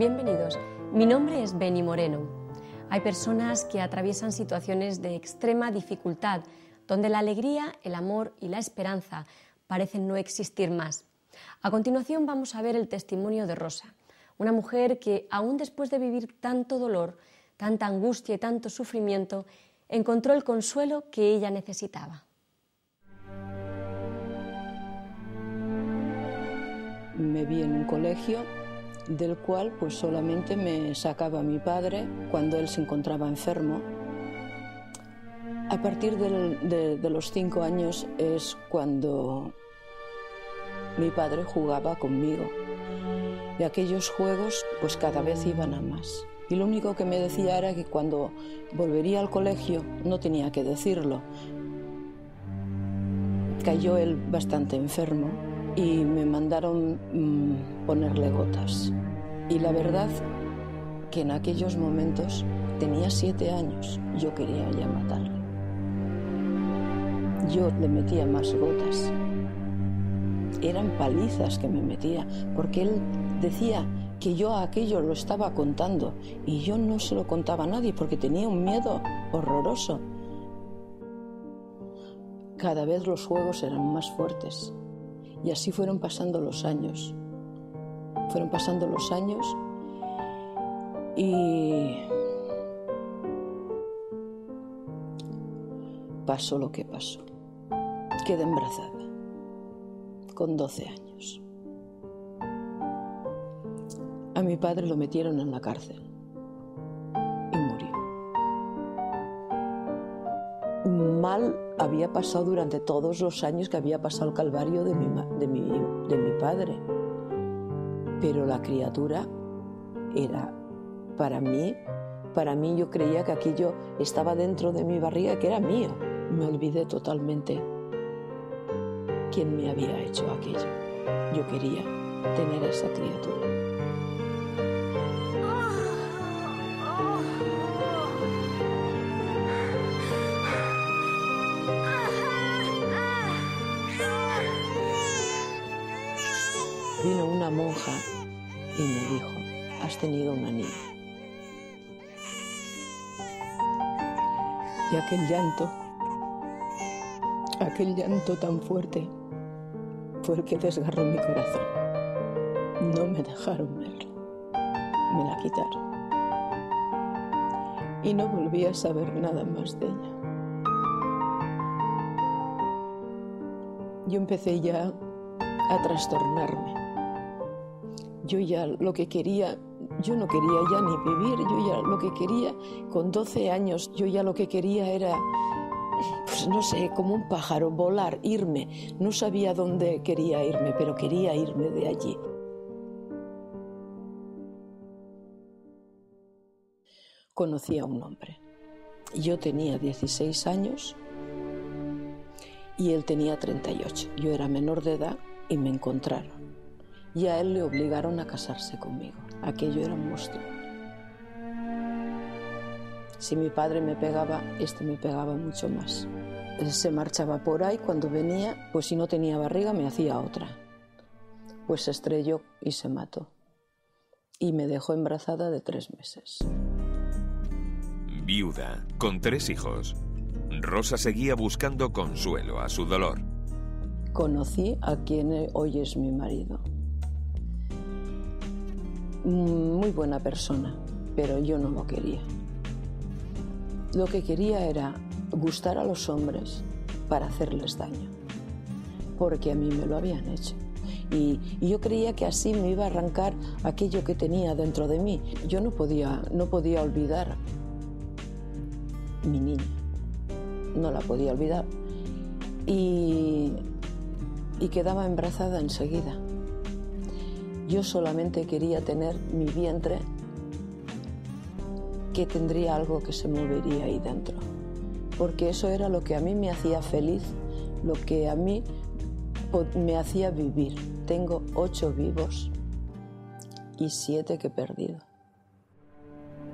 Bienvenidos. Mi nombre es Beni Moreno. Hay personas que atraviesan situaciones de extrema dificultad, donde la alegría, el amor y la esperanza parecen no existir más. A continuación vamos a ver el testimonio de Rosa, una mujer que, aún después de vivir tanto dolor, tanta angustia y tanto sufrimiento, encontró el consuelo que ella necesitaba. Me vi en un colegio del cual pues solamente me sacaba mi padre cuando él se encontraba enfermo. A partir de los 5 años es cuando mi padre jugaba conmigo y aquellos juegos pues cada vez iban a más. Y lo único que me decía era que cuando volvería al colegio, no tenía que decirlo, cayó él bastante enfermo y me mandaron ponerle gotas. Y la verdad que en aquellos momentos tenía 7 años, yo quería ya matarle. Yo le metía más gotas. Eran palizas que me metía, porque él decía que yo aquello lo estaba contando y yo no se lo contaba a nadie porque tenía un miedo horroroso. Cada vez los juegos eran más fuertes y así fueron pasando los años. Fueron pasando los años y pasó lo que pasó. Quedé embarazada con 12 años. A mi padre lo metieron en la cárcel y murió. Mal había pasado durante todos los años que había pasado el calvario de mi padre. Pero la criatura era, para mí yo creía que aquello estaba dentro de mi barriga, que era mío. Me olvidé totalmente quién me había hecho aquello. Yo quería tener a esa criatura. Vino una monja y me dijo, has tenido una niña. Y aquel llanto tan fuerte, fue el que desgarró mi corazón. No me dejaron verla, me la quitaron. Y no volví a saber nada más de ella. Yo empecé ya a trastornarme. Yo ya lo que quería, yo no quería ya ni vivir, yo ya lo que quería, con 12 años, yo ya lo que quería era, pues no sé, como un pájaro, volar, irme. No sabía dónde quería irme, pero quería irme de allí. Conocí a un hombre. Yo tenía 16 años y él tenía 38. Yo era menor de edad y me encontraron. Y a él le obligaron a casarse conmigo. Aquello era un monstruo. Si mi padre me pegaba, me pegaba mucho más. Él se marchaba por ahí, cuando venía, pues si no tenía barriga me hacía otra. Pues se estrelló y se mató. Y me dejó embarazada de 3 meses. Viuda, con 3 hijos, Rosa seguía buscando consuelo a su dolor. Conocí a quien hoy es mi marido. Muy buena persona, pero yo no lo quería. Lo que quería era gustar a los hombres para hacerles daño, porque a mí me lo habían hecho. Y yo creía que así me iba a arrancar aquello que tenía dentro de mí. Yo no podía olvidar mi niña, no la podía olvidar. Y quedaba embarazada enseguida. Yo solamente quería tener mi vientre, que tendría algo que se movería ahí dentro. Porque eso era lo que a mí me hacía feliz, lo que a mí me hacía vivir. Tengo 8 vivos y 7 que he perdido.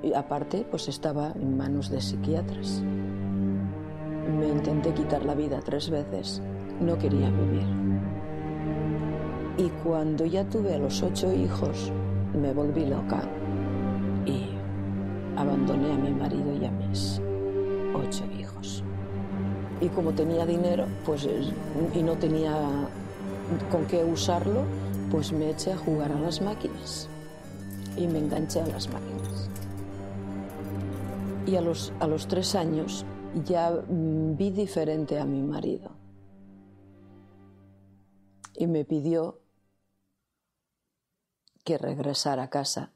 Y aparte, pues estaba en manos de psiquiatras. Me intenté quitar la vida 3 veces, no quería vivir. Y cuando ya tuve a los 8 hijos, me volví loca y abandoné a mi marido y a mis 8 hijos. Y como tenía dinero, pues, y no tenía con qué usarlo, pues me eché a jugar a las máquinas. Y me enganché a las máquinas. Y a los 3 años ya vi diferente a mi marido. Y me pidió que regresara a casa.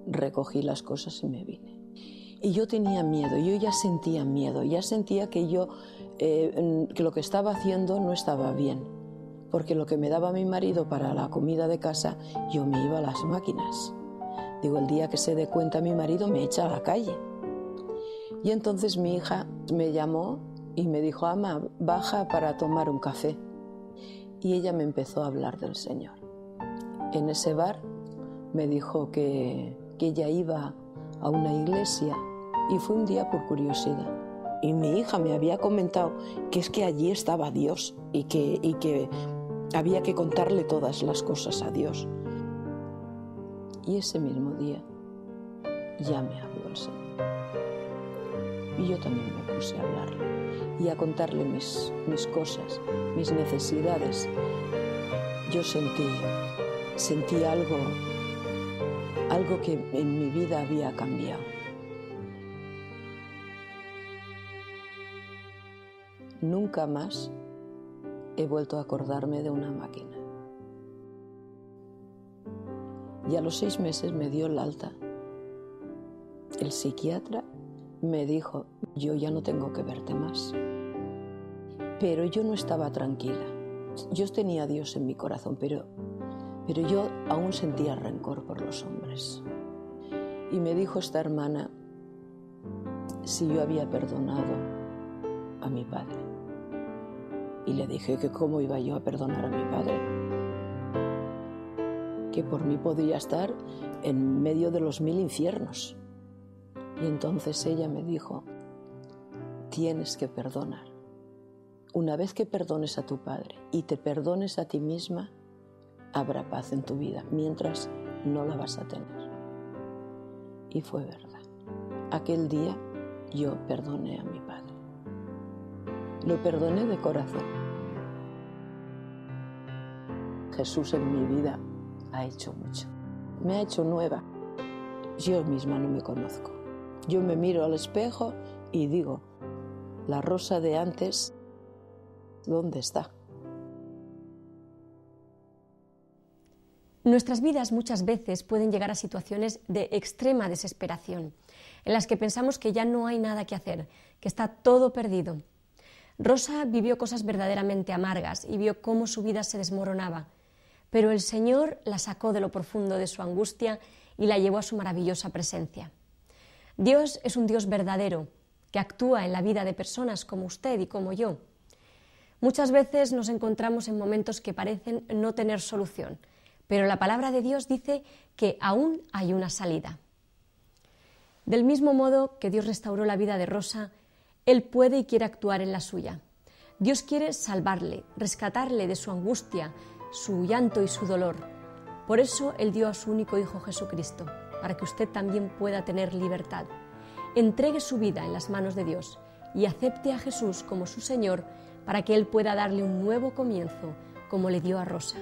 Recogí las cosas y me vine. Y yo tenía miedo, yo ya sentía miedo, ya sentía que que lo que estaba haciendo no estaba bien. Porque lo que me daba mi marido para la comida de casa, yo me iba a las máquinas. Digo, el día que se dé cuenta mi marido me echa a la calle. Y entonces mi hija me llamó y me dijo, Ama, baja para tomar un café. Y ella me empezó a hablar del Señor. En ese bar me dijo que ella iba a una iglesia y fue un día por curiosidad. Y mi hija me había comentado que es que allí estaba Dios y que había que contarle todas las cosas a Dios. Y ese mismo día ya me habló el Señor. Y yo también me puse a hablarle y a contarle mis cosas, mis necesidades. Yo sentí algo que en mi vida había cambiado. Nunca más he vuelto a acordarme de una máquina. Y a los 6 meses me dio el alta. El psiquiatra me dijo, yo ya no tengo que verte más. Pero yo no estaba tranquila. Yo tenía a Dios en mi corazón, pero yo aún sentía rencor por los hombres. Y me dijo esta hermana si yo había perdonado a mi padre. Y le dije que cómo iba yo a perdonar a mi padre. Que por mí podría estar en medio de los 1000 infiernos. Y entonces ella me dijo, tienes que perdonar. Una vez que perdones a tu padre y te perdones a ti misma, habrá paz en tu vida, mientras no la vas a tener. Y fue verdad. Aquel día yo perdoné a mi padre. Lo perdoné de corazón. Jesús en mi vida ha hecho mucho. Me ha hecho nueva. Yo misma no me conozco. Yo me miro al espejo y digo, la Rosa de antes, ¿dónde está? Nuestras vidas muchas veces pueden llegar a situaciones de extrema desesperación, en las que pensamos que ya no hay nada que hacer, que está todo perdido. Rosa vivió cosas verdaderamente amargas y vio cómo su vida se desmoronaba, pero el Señor la sacó de lo profundo de su angustia y la llevó a su maravillosa presencia. Dios es un Dios verdadero, que actúa en la vida de personas como usted y como yo. Muchas veces nos encontramos en momentos que parecen no tener solución, pero la palabra de Dios dice que aún hay una salida. Del mismo modo que Dios restauró la vida de Rosa, Él puede y quiere actuar en la suya. Dios quiere salvarle, rescatarle de su angustia, su llanto y su dolor. Por eso Él dio a su único Hijo Jesucristo, para que usted también pueda tener libertad. Entregue su vida en las manos de Dios y acepte a Jesús como su Señor para que Él pueda darle un nuevo comienzo, como le dio a Rosa.